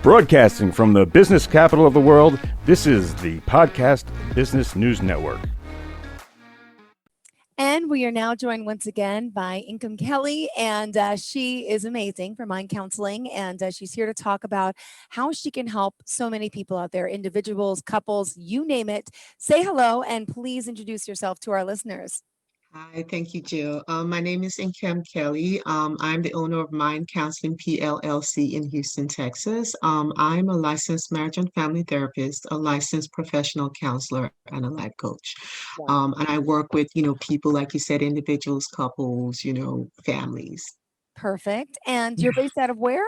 Broadcasting from the business capital of the world, this is the Podcast Business News Network. And we are now joined once again by Nkem Kelly, and she is amazing for mind counseling, and she's here to talk about how she can help so many people out there, individuals, couples, you name it. Say hello, and please introduce yourself to our listeners. Hi, thank you, Jill. My name is Nkem Kelly. I'm the owner of Mind Counseling PLLC in Houston, Texas. I'm a licensed marriage and family therapist, a licensed professional counselor, and a life coach. And I work with, people, like you said, individuals, couples, families. Perfect. And you're based out of where?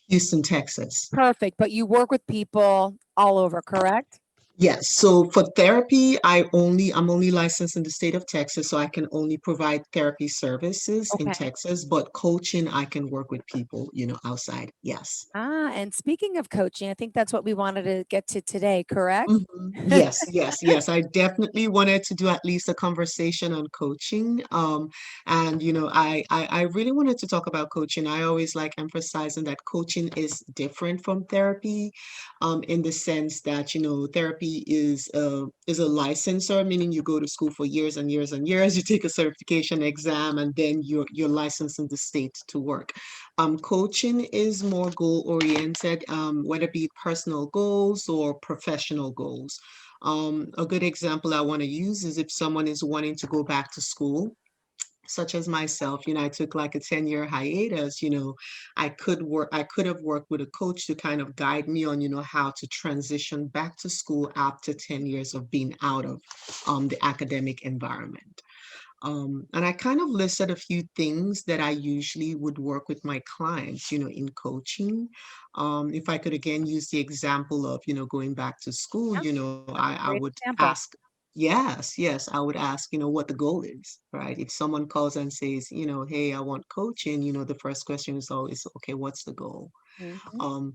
Houston, Texas. Perfect. But you work with people all over, correct? Yes. So for therapy, I'm only licensed in the state of Texas, so I can only provide therapy services in Okay. Texas, but coaching, I can work with people, outside. Yes. And speaking of coaching, I think that's what we wanted to get to today, correct? Yes, yes, yes. I definitely wanted to do at least a conversation on coaching. And I really wanted to talk about coaching. I always like emphasizing that coaching is different from therapy, in the sense that, therapy is a licensor, meaning you go to school for years and years and years, you take a certification exam, and then you're licensed in the state to work. Coaching is more goal oriented, whether it be personal goals or professional goals. A good example I want to use is if someone is wanting to go back to school, such as myself, I took like a 10-year hiatus. I could have worked with a coach to kind of guide me on, how to transition back to school after 10 years of being out of the academic environment. And I kind of listed a few things that I usually would work with my clients, in coaching. If I could again use the example of, going back to school, I Great would example. ask, yes, I would ask, what the goal is, right? If someone calls and says, hey, I want coaching, the first question is always, okay, what's the goal? Mhm. Um,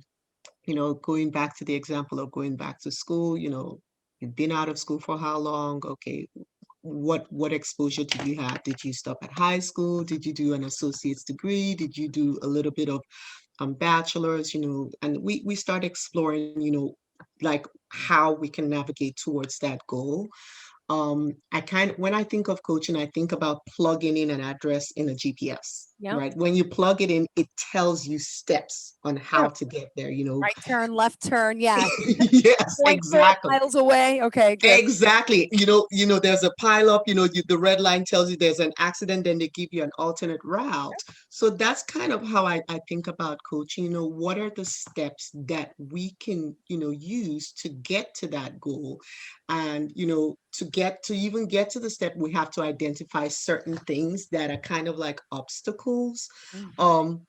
Going back to the example of going back to school, you've been out of school for how long? Okay, what exposure did you have? Did you stop at high school? Did you do an associate's degree? Did you do a little bit of bachelor's? And we start exploring, like how we can navigate towards that goal. When I think of coaching, I think about plugging in an address in a GPS, Yep. right? When you plug it in, it tells you steps on how Sure. to get there, Right turn, left turn. Yes. Yes, Point 4 exactly. miles away. Okay, good. Exactly. There's a pile up, the red line tells you there's an accident, then they give you an alternate route. So that's kind of how I think about coaching. What are the steps that we can, use to get to that goal? And, to even get to the step, we have to identify certain things that are kind of like obstacles. Mhm. Um,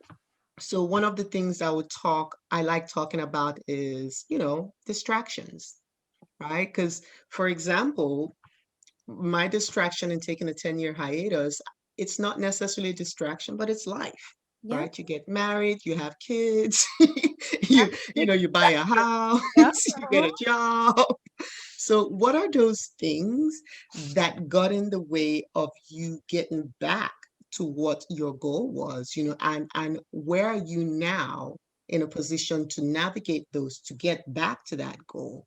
so one of the things I like talking about is, distractions, right? Because, for example, my distraction in taking a 10-year hiatus, it's not necessarily a distraction, but it's life, Yep. right? You get married, you have kids, Yep. Big you buy a house, Yep. you get a job. So what are those things that got in the way of you getting back to what your goal was, and where are you now in a position to navigate those to get back to that goal?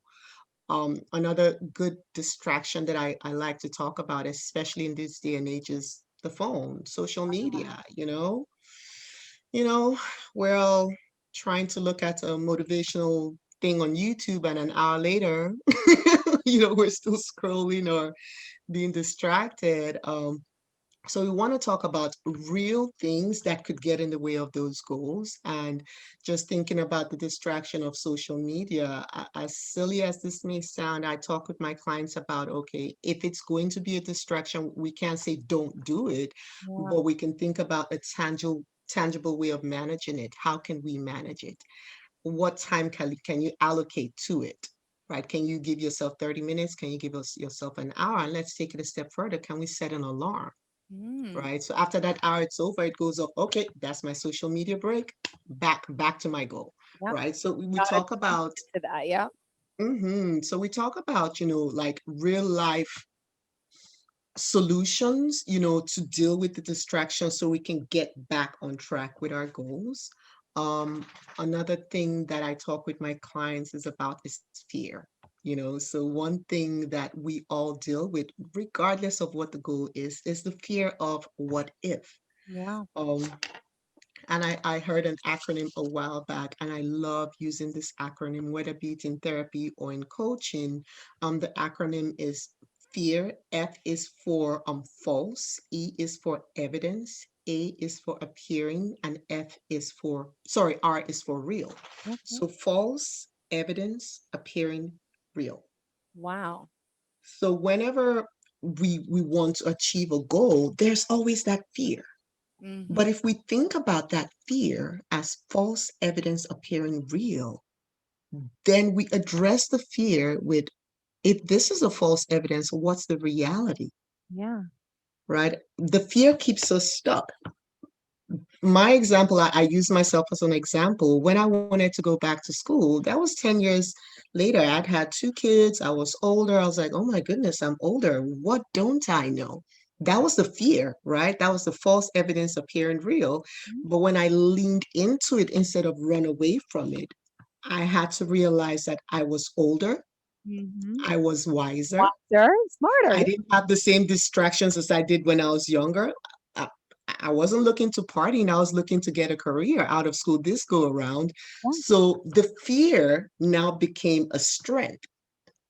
Another good distraction that I like to talk about, especially in this day and age, is the phone, social media, you know, we're all trying to look at a motivational thing on YouTube, and an hour later, we're still scrolling or being distracted. So we want to talk about real things that could get in the way of those goals, and just thinking about the distraction of social media. As silly as this may sound, I talk with my clients about, okay, if it's going to be a distraction, we can't say don't do it, Yeah. but we can think about a tangible way of managing it. How can we manage it? What time can you allocate to it? Right? Can you give yourself 30 minutes? Can you give yourself an hour? And let's take it a step further. Can we set an alarm? Mm. Right? So after that hour it's over, it goes up. Okay, that's my social media break. Back to my goal. Yep. Right? So we Gotta talk about to that. Yep. so we talk about, like real life solutions, to deal with the distraction so we can get back on track with our goals. Um, Another thing that I talk with my clients is about is fear. So one thing that we all deal with, regardless of what the goal is the fear of what if. Yeah. Um, and I heard an acronym a while back, and I love using this acronym, whether be it in therapy or in coaching. The acronym is FEAR. F is for false, E is for evidence, A is for appearing, and R is for real. Okay. So false, evidence, appearing, real. Wow. So whenever we want to achieve a goal, there's always that fear. Mm-hmm. But if we think about that fear as false evidence appearing real, then we address the fear with, if this is a false evidence, what's the reality, Yeah. right? The fear keeps us stuck. My example, I use myself as an example. When I wanted to go back to school, that was 10 years later. I'd had two kids. I was older. I was like, oh my goodness, I'm older. What don't I know? That was the fear, right? That was the false evidence appearing real. But when I leaned into it instead of run away from it, I had to realize that I was older. Mm-hmm. I was wiser. Wiser, smarter. I didn't have the same distractions as I did when I was younger. I, I wasn't looking to party, and I was looking to get a career out of school this go around. Yeah. So the fear now became a strength,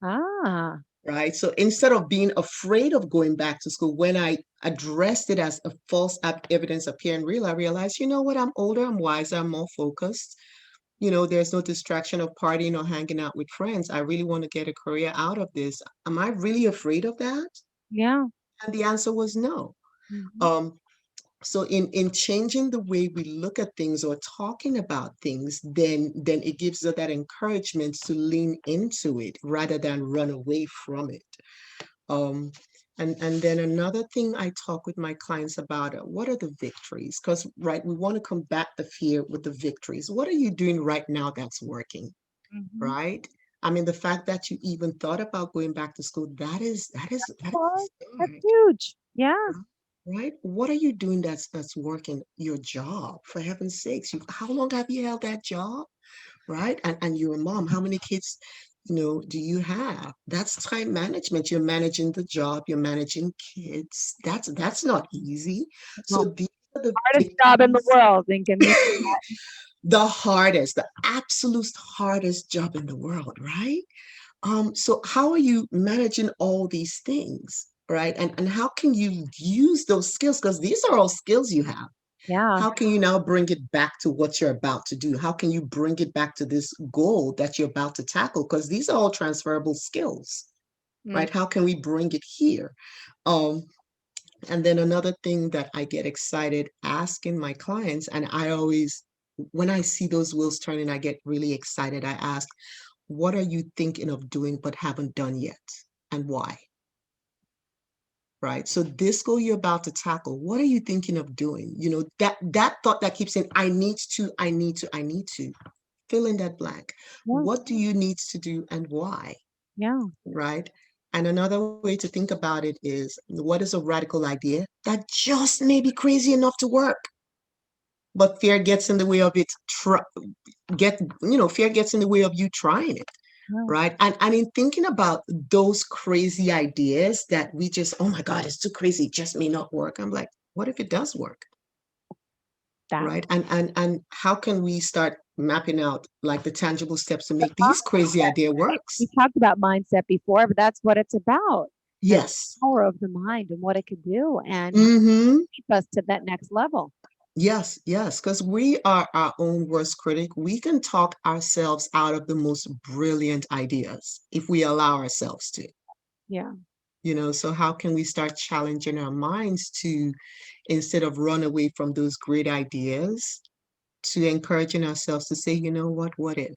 Ah. right? So instead of being afraid of going back to school, when I addressed it as a false evidence appearing real, I realized, you know what, I'm older, I'm wiser, I'm more focused. There's no distraction of partying or hanging out with friends. I really want to get a career out of this. Am I really afraid of that? Yeah. And the answer was no. Mm-hmm. Um, so in changing the way we look at things or talking about things, then it gives us that encouragement to lean into it rather than run away from it. Um, and then another thing I talk with my clients about, what are the victories? Because right, we want to combat the fear with the victories. What are you doing right now that's working? Mm-hmm. Right? I mean, the fact that you even thought about going back to school, that is a Well, that's start, huge. Yeah. right? What are you doing that's working? Your job, for heaven's sakes. How long have you held that job? Right? And you're a mom. How many kids, do you have? That's time management. You're managing the job, you're managing kids. That's not easy. Well, So these are the hardest job in the victories. world, Nkem. The absolute hardest job in the world, right? So how are you managing all these things, right? And how can you use those skills? Because these are all skills you have. Yeah. How can you now bring it back to what you're about to do? How can you bring it back to this goal that you're about to tackle? Because these are all transferable skills, Mm. right? How can we bring it here? Um, and then another thing that I get excited asking my clients, and I always, when I see those wheels turning, I get really excited. I ask, what are you thinking of doing but haven't done yet? And why? Right. So this goal you're about to tackle, what are you thinking of doing? That thought that keeps saying, I need to. Fill in that blank. Yeah. What do you need to do and why? Yeah. Right. And another way to think about it is, what is a radical idea that just may be crazy enough to work, but fear gets in the way of it. Fear gets in the way of you trying it. Yeah. Right. And in thinking about those crazy ideas that we just, oh my God, it's too crazy, it just may not work. I'm like, what if it does work? That. Right. And how can we start mapping out like the tangible steps to make these crazy idea We works? talked about mindset before, but that's what it's about. The Yes. power of the mind and what it can do and how to Mm-hmm. keep us to that next level. Yes, yes, because we are our own worst critic. We can talk ourselves out of the most brilliant ideas if we allow ourselves to. Yeah. So how can we start challenging our minds to, instead of run away from those great ideas, to encouraging ourselves to say, what if,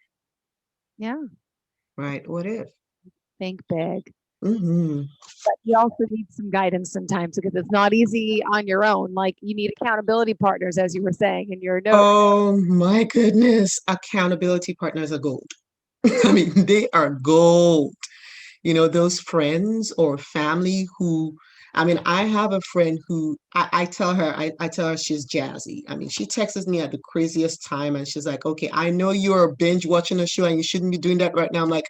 Yeah. right? What if? Think big. Hmm. But you also need some guidance sometimes because it's not easy on your own. Like you need accountability partners, as you were saying in your note. Oh my goodness, accountability partners are gold. I mean, they are gold. Those friends or family who I mean, I have a friend who I tell her, I tell her she's jazzy. I mean, she texts me at the craziest time and she's like, okay, I know you're binge watching a show and you shouldn't be doing that right now. I'm like,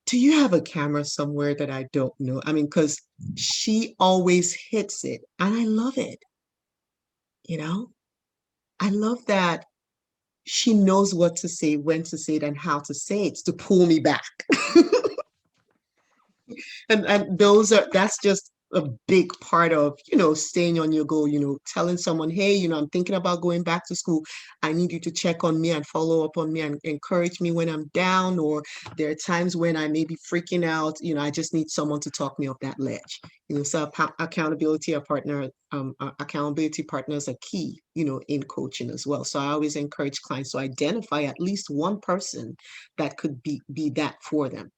do you have a camera somewhere that I don't know? I mean, because she always hits it and I love it, you know? I love that she knows what to say, when to say it, and how to say it to pull me back. And that's just a big part of, staying on your goal, telling someone, hey, I'm thinking about going back to school. I need you to check on me and follow up on me and encourage me when I'm down, or there are times when I may be freaking out, I just need someone to talk me off that ledge. So accountability partners are key, in coaching as well. So I always encourage clients to identify at least one person that could be that for them.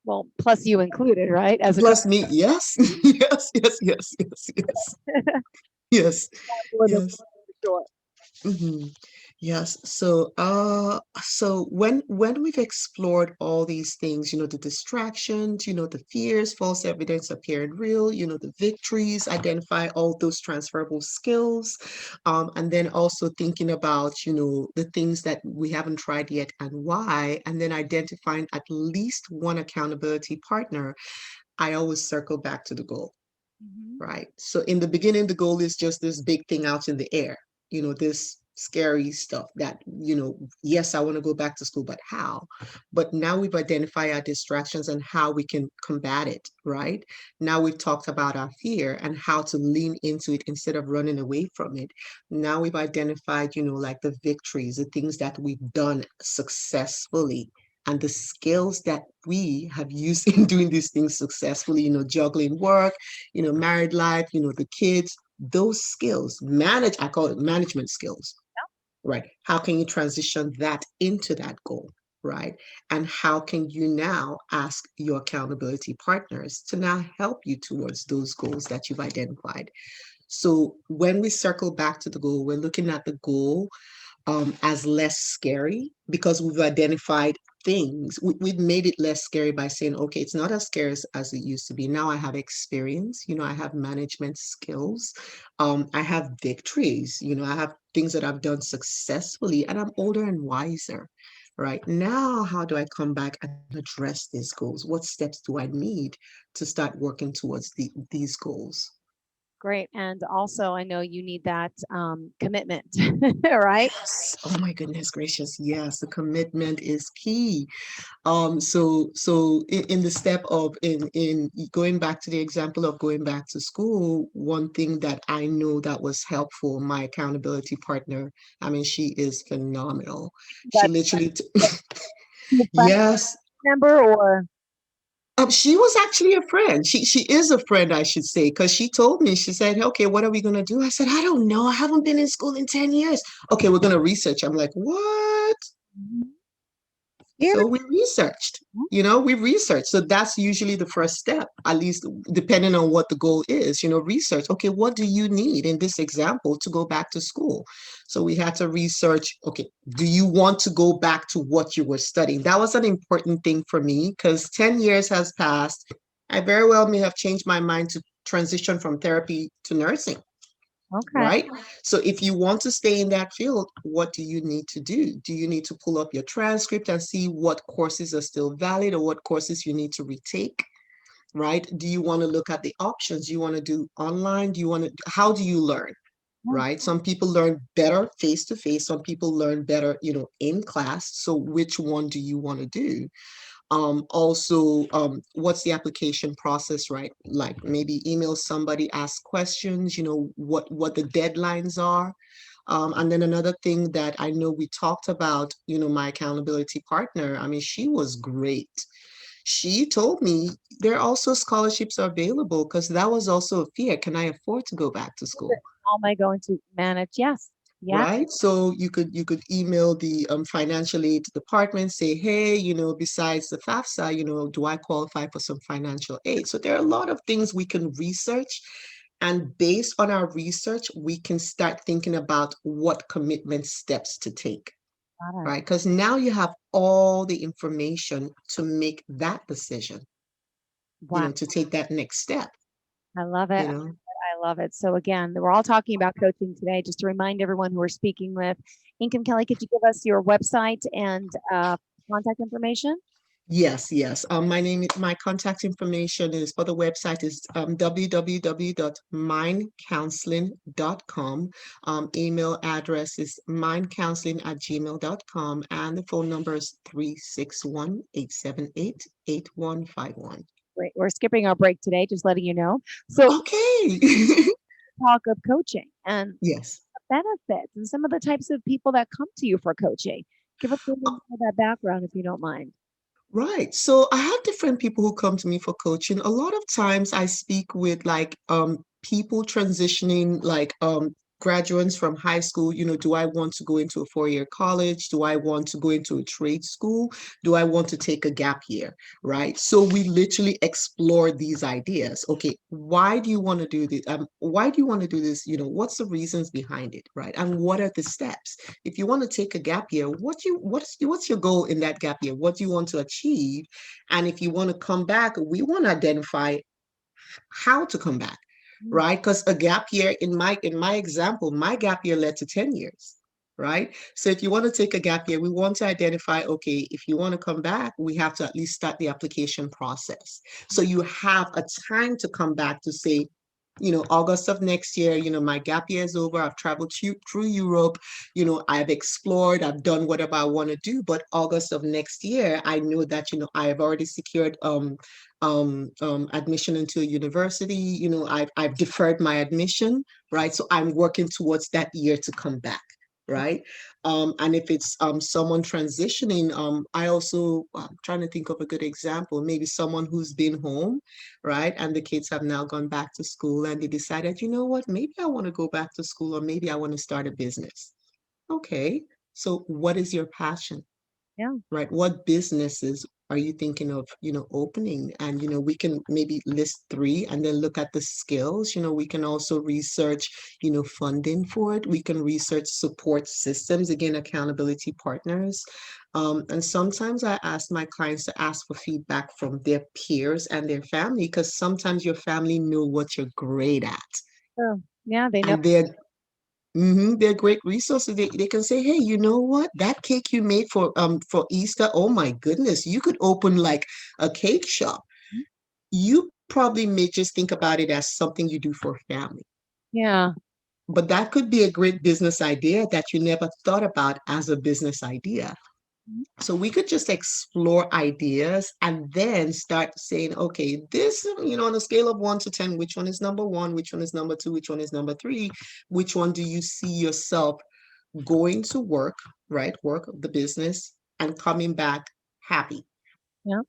Well, plus you included, right? As a Plus me, yes, yes, yes, yes, yes, yes, yes, for this yes. for sure. Hmm. Yes. So when we've explored all these things, the distractions, the fears, false evidence appearing real, the victories, identify all those transferable skills, and then also thinking about, the things that we haven't tried yet and why, and then identifying at least one accountability partner. I always circle back to the goal, Mhm. right? So in the beginning, the goal is just this big thing out in the air, this scary stuff that, yes, I want to go back to school, but how? But now we've identified our distractions and how we can combat it, right? Now we've talked about our fear and how to lean into it instead of running away from it. Now we've identified, like the victories, the things that we've done successfully, and the skills that we have used in doing these things successfully, juggling work, married life, the kids, those skills, I call it management skills, right? How can you transition that into that goal, right? And how can you now ask your accountability partners to now help you towards those goals that you've identified? So when we circle back to the goal, we're looking at the goal as less scary because we've identified things. We've made it less scary by saying, okay, it's not as scary as it used to be. Now I have experience, I have management skills, I have victories, I have things that I've done successfully, and I'm older and wiser. Right now, how do I come back and address these goals? What steps do I need to start working towards these goals? Great. And also, I know you need that commitment, right? Yes. Oh my goodness gracious. Yes, the commitment is key. So in the step of in going back to the example of going back to school, one thing that I know that was helpful, my accountability partner, I mean, she is phenomenal. She That's literally, a friend yes. member or She was actually a friend. She is a friend, I should say, because she told me, she said, okay, what are we gonna do? I said, I don't know. I haven't been in school in 10 years. Okay, we're gonna research. I'm like, what? Mhm. Yeah. So we researched. So that's usually the first step, at least depending on what the goal is, research. Okay, what do you need in this example to go back to school? So we had to research, okay, do you want to go back to what you were studying? That was an important thing for me because 10 years has passed. I very well may have changed my mind to transition from therapy to nursing, Okay. right? So if you want to stay in that field, what do you need to do? Do you need to pull up your transcript and see what courses are still valid or what courses you need to retake, right? Do you want to look at the options? Do you want to do online? How do you learn? Yeah. Right? Some people learn better face to face. Some people learn better, in class. So which one do you want to do? Also, what's the application process, right? Like maybe email somebody, ask questions, what the deadlines are. And then another thing that I know we talked about, my accountability partner, I mean, she was great. She told me there are also scholarships available because that was also a fear. Can I afford to go back to school? How am I going to manage? Yes. Yeah. Right, so you could email the financial aid department, say, hey, besides the FAFSA, do I qualify for some financial aid? So there are a lot of things we can research, and based on our research we can start thinking about what commitment steps to take, Got it. right? Because now you have all the information to make that decision, Wow. to take that next step. I love it. you know? I love it. So again, we're all talking about coaching today. Just to remind everyone who we're speaking with, Inkem Kelly, could you give us your website and contact information? Yes, yes. My contact information is for the website is www.mindcounseling.com. Email address is mindcounseling@gmail.com, and the phone number is 361-878-8151. Great. We're skipping our break today, just letting you know. So Okay. talk of coaching and Yes. benefits and some of the types of people that come to you for coaching. Give us a little more of that background if you don't mind. Right. So I have different people who come to me for coaching. A lot of times I speak with like people transitioning like graduates from high school. Do I want to go into a four-year college? Do I want to go into a trade school? Do I want to take a gap year? Right. So we literally explore these ideas. Okay, why do you want to do this? Why do you want to do this? What's the reasons behind it? Right. And what are the steps? If you want to take a gap year, what's your goal in that gap year? What do you want to achieve? And if you want to come back, we want to identify how to come back, Mm. right? Because a gap year, in my example, my gap year led to 10 years. Right. So if you want to take a gap year, we want to identify, okay, if you want to come back, we have to at least start the application process. So you have a time to come back to say, August of next year, my gap year is over. I've traveled through Europe. I've explored, I've done whatever I want to do. But August of next year, I know that, I have already secured admission into a university. I've deferred my admission, right? So I'm working towards that year to come back. Right. And if it's someone transitioning, I'm trying to think of a good example, maybe someone who's been home, right? And the kids have now gone back to school and they decided, you know what, maybe I want to go back to school or maybe I want to start a business. Okay. So what is your passion? Yeah. Right? What businesses are you thinking of, opening? And, we can maybe list three and then look at the skills. We can also research, funding for it. We can research support systems, again, accountability partners. And sometimes I ask my clients to ask for feedback from their peers and their family, because sometimes your family know what you're great at. So, yeah, they know. And they're great resources. They can say, hey, you know what? That cake you made for Easter, oh my goodness, you could open like a cake shop. You probably may just think about it as something you do for family. Yeah. But that could be a great business idea that you never thought about as a business idea. Mhm. So we could just explore ideas and then start saying, okay, this, on a scale of 1 to 10, which one is number one? Which one is number two? Which one is number three? Which one do you see yourself going to work, right? Work the business and coming back happy, Yeah.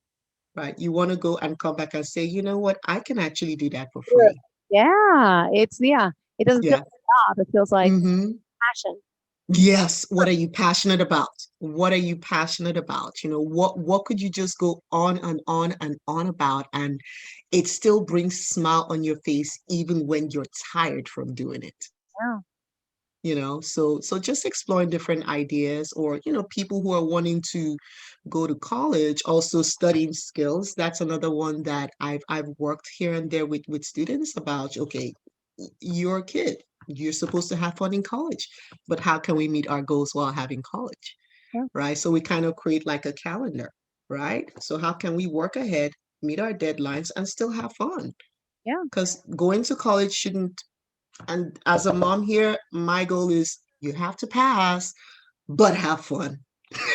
right? You want to go and come back and say, you know what? I can actually do that for Sure. free. Yeah. Yeah. It doesn't feel Yeah. like a job. It feels like Mm-hmm. passion. Yes. What are you passionate about? What are you passionate about? What could you just go on and on and on about, and it still brings smile on your face even when you're tired from doing it. Yeah. So just exploring different ideas, or people who are wanting to go to college, also studying skills. That's another one that I've worked here and there with students about. Okay, you're a kid, you're supposed to have fun in college, but how can we meet our goals while having college? Yeah. Right? So we kind of create like a calendar, right? So how can we work ahead, meet our deadlines, and still have fun? Yeah. Because going to college shouldn't, and as a mom here, my goal is you have to pass, but have fun.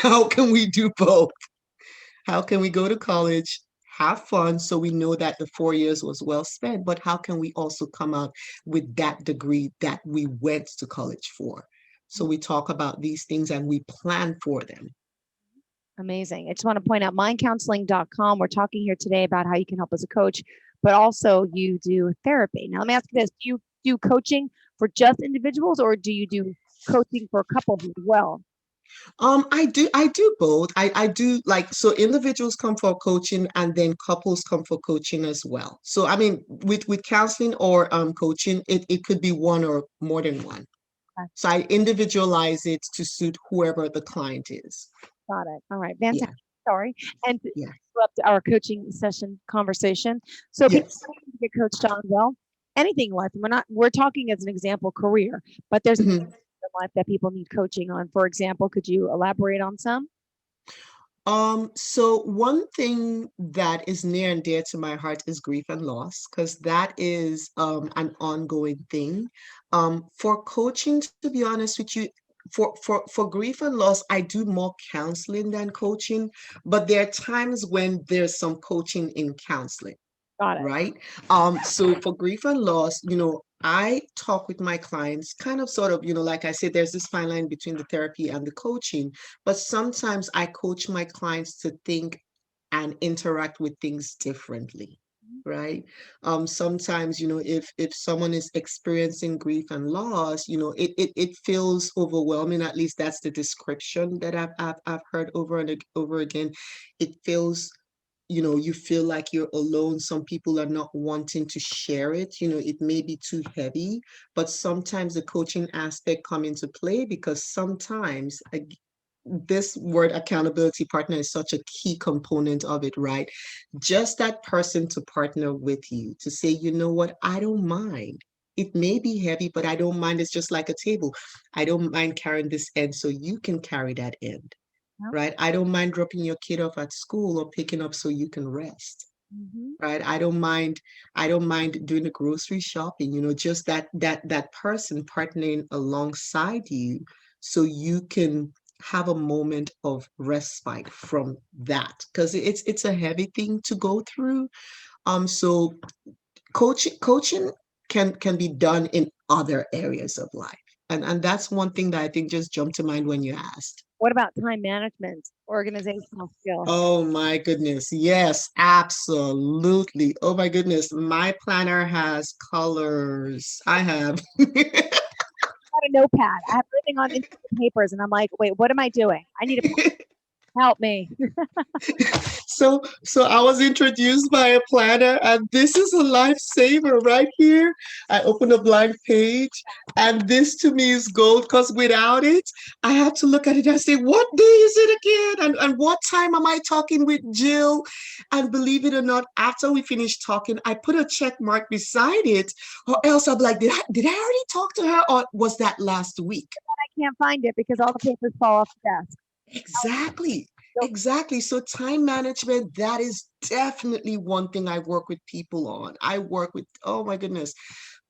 How can we do both? How can we go to college, have fun, so we know that the 4 years was well spent, but how can we also come out with that degree that we went to college for? So we talk about these things and we plan for them. Amazing. I just want to point out mindcounseling.com. We're talking here today about how you can help as a coach, but also you do therapy. Now, let me ask you this. Do you do coaching for just individuals or do you do coaching for couples as well? I do both. I do, like, so individuals come for coaching and then couples come for coaching as well. So I mean, with counseling or coaching, it could be one or more than one. Okay, So I individualize it to suit whoever the client is. got it. All right. Fantastic. Yeah. sorry, and to Yeah. interrupt our coaching session conversation. So people Yes. need to get coached on, well, anything in life. We're talking as an example career, but there's many Mhm. areas in life that people need coaching on. For example, could you elaborate on some? So one thing that is near and dear to my heart is grief and loss, because that is an ongoing thing. For coaching, to be honest with you, for grief and loss, I do more counseling than coaching, but there are times when there's some coaching in counseling, Got it. right? So for grief and loss, I talk with my clients kind of sort of, like I said, there's this fine line between the therapy and the coaching, but sometimes I coach my clients to think and interact with things differently. Right. Sometimes, if someone is experiencing grief and loss, it feels overwhelming. At least that's the description that I've heard over and over again. It feels, you feel like you're alone. Some people are not wanting to share it. It may be too heavy, but sometimes the coaching aspect come into play, because sometimes this word accountability partner is such a key component of it, right? Just that person to partner with you, to say, you know what, I don't mind. It may be heavy, but I don't mind. It's just like a table. I don't mind carrying this end, so you can carry that end, Yeah. right? I don't mind dropping your kid off at school or picking up so you can rest, Mm-hmm. right? I don't mind doing the grocery shopping, just that person partnering alongside you, so you can have a moment of respite from that, because it's a heavy thing to go through. So coaching can be done in other areas of life. And that's one thing that I think just jumped to mind when you asked. What about time management, organizational skills? Oh my goodness. Yes, absolutely. Oh my goodness. My planner has colors. I have. Got a notepad. I have everything on in papers, and I'm like, wait, what am I doing? I need to help me. So I was introduced by a planner, and this is a lifesaver right here. I open a blank page, and this to me is gold, because without it, I have to look at it and say, what day is it again? And what time am I talking with Jill? And believe it or not, after we finish talking, I put a check mark beside it, or else I'm like, did I already talk to her, or was that last week? I can't find it because all the papers fall off the desk. Exactly. So Exactly. So time management, that is definitely one thing I work with people on. I work with, oh my goodness,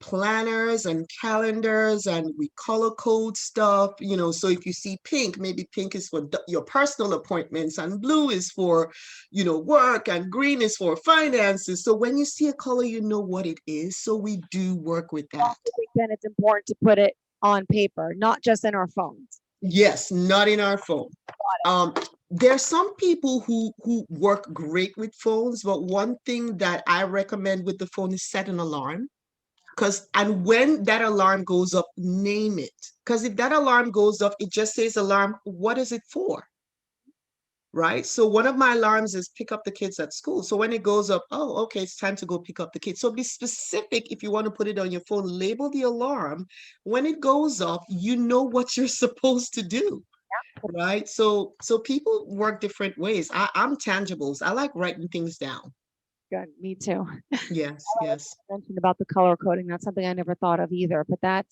planners and calendars, and we color code stuff. So if you see pink, maybe pink is for your personal appointments, and blue is for, work, and green is for finances. So when you see a color, you know what it is. So we do work with I that. also think then it's important to put it on paper, not just in our phones. Yes, not in our phone. Um, there are some people who work great with phones, but one thing that I recommend with the phone is set an alarm. And when that alarm goes up, name it. Because if that alarm goes up, it just says alarm, what is it for? Right? So one of my alarms is pick up the kids at school. So when it goes up, oh, okay, it's time to go pick up the kids. So be specific. If you want to put it on your phone, label the alarm. When it goes up, you know what you're supposed to do. Right. So people work different ways. I'm tangibles. I like writing things down. Good, me too. Yes, yes. Mentioned about the color coding. That's something I never thought of either, but that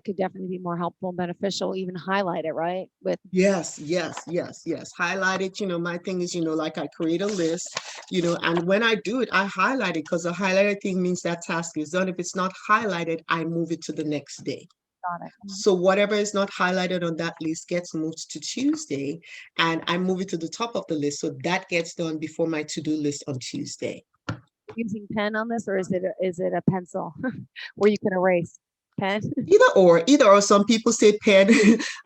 could definitely be more helpful and beneficial. Even highlight it, right? With Yes, yes, yes, yes. Highlight it. My thing is, like I create a list, and when I do it, I highlight it, because the highlighted thing means that task is done. If it's not highlighted, I move it to the next day. got it. So whatever is not highlighted on that list gets moved to Tuesday, and I move it to the top of the list. So that gets done before my to-do list on Tuesday. Using pen on this, or is it a pencil where you can erase? Pen. Either or. Some people say pen.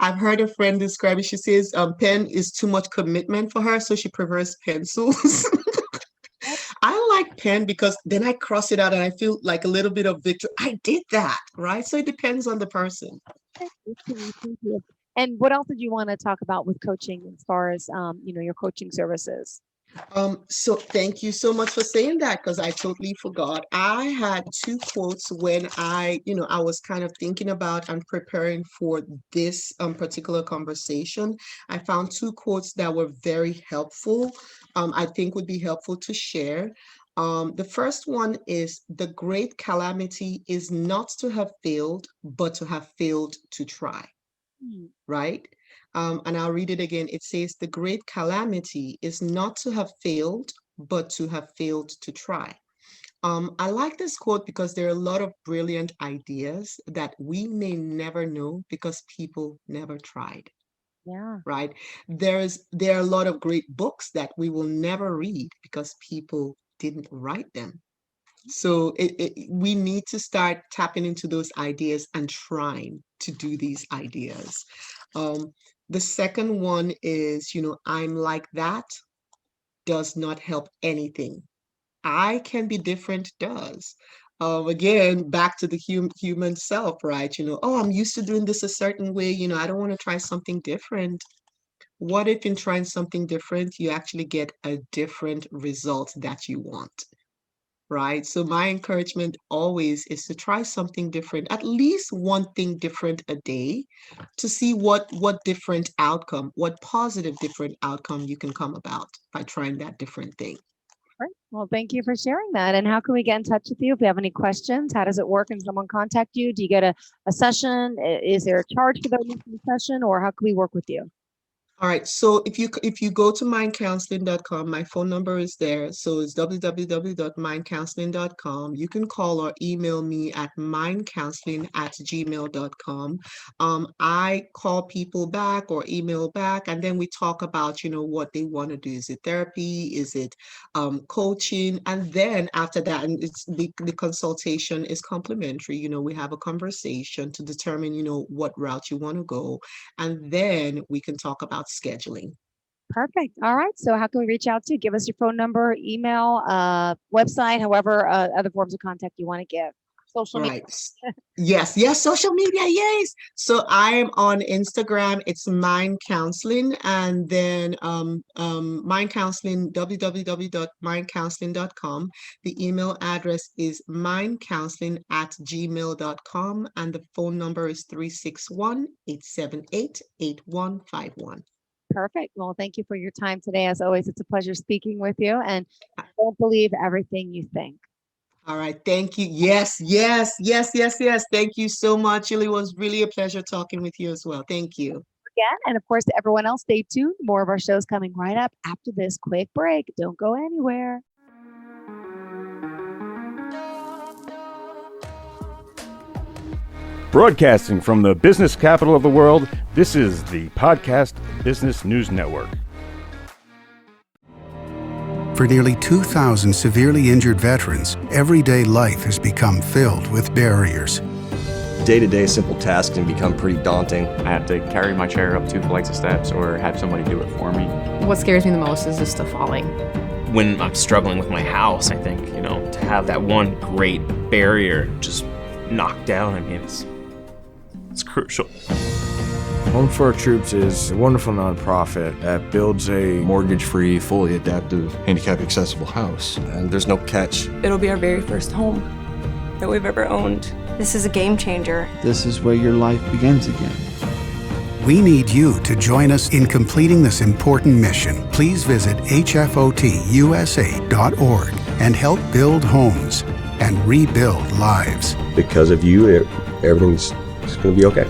I've heard a friend describe it. She says pen is too much commitment for her, so she prefers pencils. I like pen because then I cross it out and I feel like a little bit of victory. I did that, right? So it depends on the person. Thank you. And what else did you want to talk about with coaching as far as your coaching services? So thank you so much for saying that because I totally forgot. I had two quotes when I was kind of thinking about and preparing for this particular conversation. I found two quotes that were very helpful. I think would be helpful to share. The first one is the great calamity is not to have failed, but to have failed to try, Hmm. right? And I'll read it again. It says, the great calamity is not to have failed, but to have failed to try. I like this quote because there are a lot of brilliant ideas that we may never know because people never tried, Yeah. right? There are a lot of great books that we will never read because people didn't write them. So we need to start tapping into those ideas and trying to do these ideas. Um, the second one is, I'm like that does not help anything. I can be different does. Again, back to the human self, right? Oh, I'm used to doing this a certain way. I don't want to try something different. What if in trying something different, you actually get a different result that you want? Right? So my encouragement always is to try something different, at least one thing different a day, to see what different outcome, what positive different outcome you can come about by trying that different thing. Great. Well, thank you for sharing that. And how can we get in touch with you if we have any questions? How does it work? Can someone contact you? Do you get a session? Is there a charge for the session, or how can we work with you? All right, so if you go to mindcounseling.com, my phone number is there. So it's www.mindcounseling.com. You can call or email me at mindcounseling@gmail.com. I call people back or email back, and then we talk about, what they want to do. Is it therapy? Is it coaching? And then after that, and it's the consultation is complimentary. We have a conversation to determine, what route you want to go. And then we can talk about scheduling. Perfect. All right. So how can we reach out to you? Give us your phone number, email, website, however, other forms of contact you want to give. Social media. Right. Yes, social media, yes. So I'm on Instagram, it's Mind Counseling, and then Mind Counseling, www.mindcounseling.com. The email address is mindcounseling@gmail.com, and the phone number is 361-878-8151. Perfect. Well, thank you for your time today. As always, it's a pleasure speaking with you. And don't believe everything you think. All right. Thank you. Yes. Thank you so much. It was really a pleasure talking with you as well. Thank you. Again, and of course, to everyone else, stay tuned. More of our shows coming right up after this quick break. Don't go anywhere. Broadcasting from the business capital of the world, this is the Podcast Business News Network. For nearly 2,000 severely injured veterans, everyday life has become filled with barriers. Day-to-day simple tasks can become pretty daunting. I have to carry my chair up 2 flights of steps or have somebody do it for me. What scares me the most is just the falling. When I'm struggling with my house, I think, to have that one great barrier just knocked down, it's crucial. Home for Our Troops is a wonderful nonprofit that builds a mortgage-free, fully adaptive, handicap-accessible house. And there's no catch. It'll be our very first home that we've ever owned. This is a game changer. This is where your life begins again. We need you to join us in completing this important mission. Please visit hfotusa.org and help build homes and rebuild lives. Because of you, everything's going to be okay.